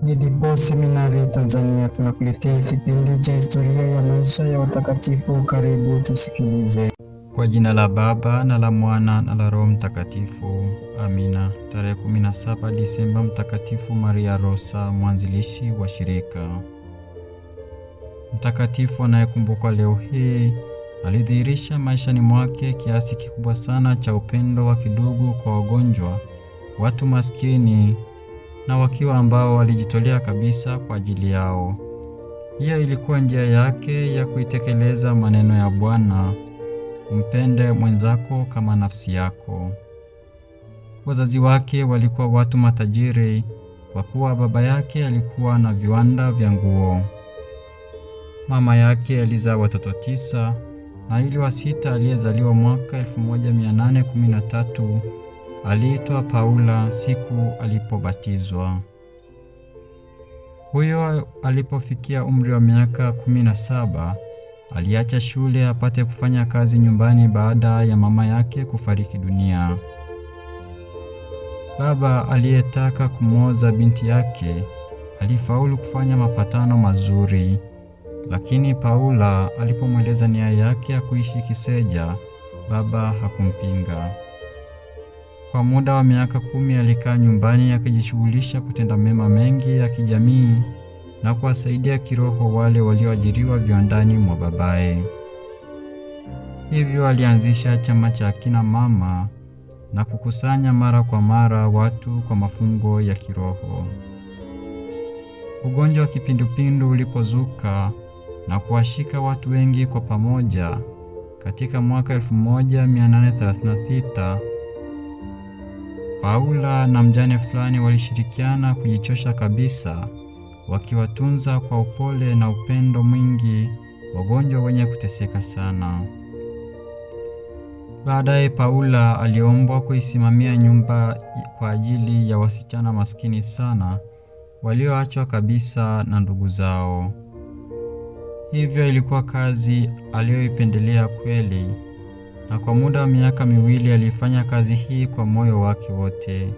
Nidipo Seminari Tanzania tunakuletea kipindi cha historia ya maisha ya watakatifu. Karibu tusikilize. Kwa jina la Baba na la Mwana na la Roho Mtakatifu. Amina. Tarehe 17 Disemba, Mtakatifu Maria Rosa, mwanzilishi wa shirika. Mtakatifu anayekumbukwa leo hii alidhihirisha maishani mwake kiasi kikubwa sana cha upendo wa kidugu kwa wagonjwa, watu maskini na wakiwa ambao walijitolea kabisa kwa ajili yao. Hiyo ilikuwa njia yake ya kuitekeleza maneno ya Bwana, umpende mwenzako kama nafsi yako. Wazazi wake walikuwa watu matajiri kwa kuwa baba yake alikuwa na viwanda vya nguo. Mama yake alizaa watoto 9 na yule wa 6 aliyezaliwa mwaka 1813 aliitwa Paula siku alipobatizwa. Huyo alipofikia umri wa miaka 17 aliacha shule apate kufanya kazi nyumbani baada ya mama yake kufariki dunia. Baba aliyetaka kumwoza binti yake alifaulu kufanya mapatano mazuri, lakini Paula alipomweleza nia yake ya kuishi kiseja, baba hakumpinga. Kwa muda wa miaka 10 alikaa nyumbani akijishughulisha kutenda mema mengi ya kijamii na kuwasaidia kiroho wale walioajiriwa viwandani mwa babaye. Hivyo alianzisha chama cha akina mama na kukusanya mara kwa mara watu kwa mafungo ya kiroho. Ugonjwa wa kipindupindu ulipozuka na kuwashika watu wengi kwa pamoja katika mwaka 1836, Paula na mjane fulani walishirikiana kujichosha kabisa, wakiwatunza kwa upole na upendo mwingi wagonjwa wenye kuteseka sana. Baadaye Paula aliombwa kuisimamia nyumba kwa ajili ya wasichana maskini sana walioachwa kabisa na ndugu zao. Hivyo ilikuwa kazi aliyoipendelea kweli, na kwa muda wa miaka 2 alifanya kazi hii kwa moyo wake wote.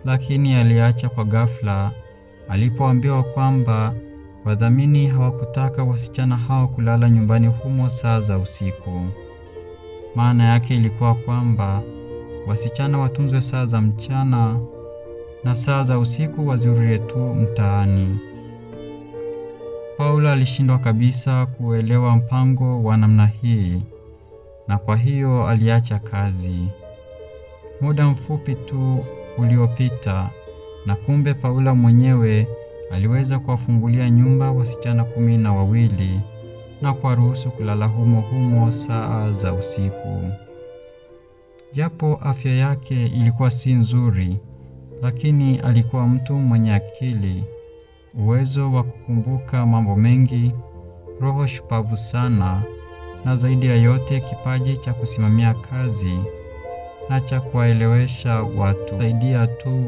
Lakini aliacha kwa ghafla alipoambiwa kwamba wadhamini hawakutaka wasichana hao kulala nyumbani humo saa za usiku. Maana yake ilikuwa kwamba wasichana watunzwe saa za mchana na saa za usiku wazurure tu mtaani. Paula alishindwa kabisa kuelewa mpango wa namna hii, na kwa hiyo aliacha kazi. Muda mfupi tu uliopita, na kumbe Paula mwenyewe aliweza kuwafungulia nyumba wasichana 12 na kuwaruhusu kulala humo saa za usiku. Japo afya yake ilikuwa si nzuri, lakini alikuwa mtu mwenye akili, uwezo wa kukumbuka mambo mengi, roho shupavu sana, na zaidi ya yote kipaji cha kusimamia kazi na cha kuwaelewesha watu. Saidia tu.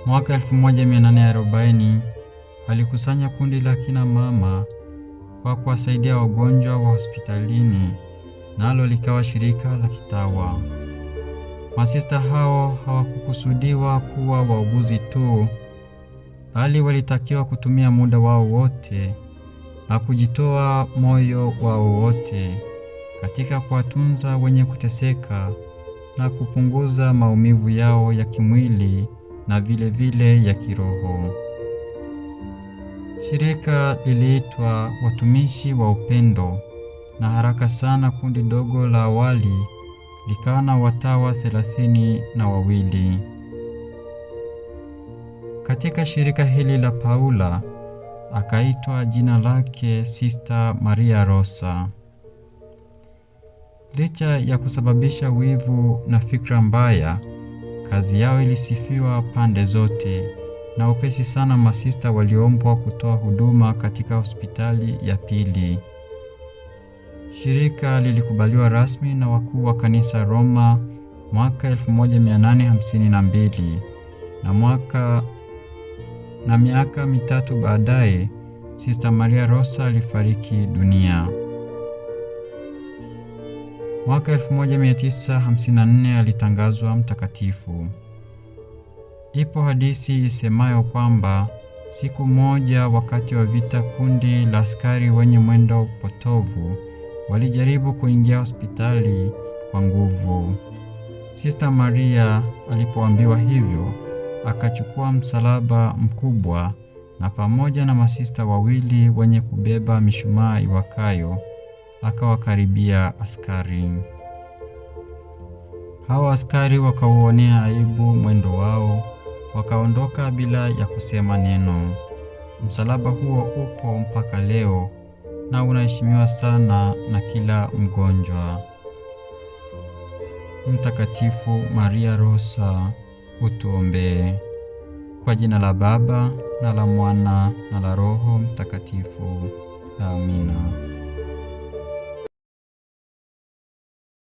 Mwaka 1840 alikusanya kundi la kina mama kwa kuwasaidia wagonjwa wa hospitalini, nalo likawa shirika la kitawa. Masista hao hawakukusudiwa kuwa wauguzi tu, bali walitakiwa kutumia muda wao wote na kujitoa moyo wao wote katika kuwatunza wenye kuteseka na kupunguza maumivu yao ya kimwili na vile vile ya kiroho. Shirika liliitwa Watumishi wa Upendo, na haraka sana kundi dogo la awali likawa na watawa 32. Katika shirika hili la Paula akaitwa jina lake Sister Maria Rosa. Licha ya kusababisha wivu na fikra mbaya, kazi yao ilisifiwa pande zote, na upesi sana masista waliombwa kutoa huduma katika hospitali ya pili. Shirika lilikubaliwa rasmi na wakuu wa kanisa Roma mwaka 1852, na miaka mitatu baadaye Sister Maria Rosa alifariki dunia. Mwaka 1954 alitangazwa mtakatifu. Ipo hadithi isemayo kwamba siku moja wakati wa vita, kundi la askari wenye mwendo potovu walijaribu kuingia hospitali kwa nguvu. Sister Maria alipoambiwa hivyo, akachukua msalaba mkubwa na pamoja na masista wawili wenye kubeba mishumaa iwakayo, akawakaribia askari. Hao askari wakauonea aibu mwendo wao, wakaondoka bila ya kusema neno. Msalaba huo upo mpaka leo na unaheshimiwa sana na kila mgonjwa. Mtakatifu Maria Rosa, utuombee. Kwa jina la Baba na la Mwana na la Roho Mtakatifu. Amina.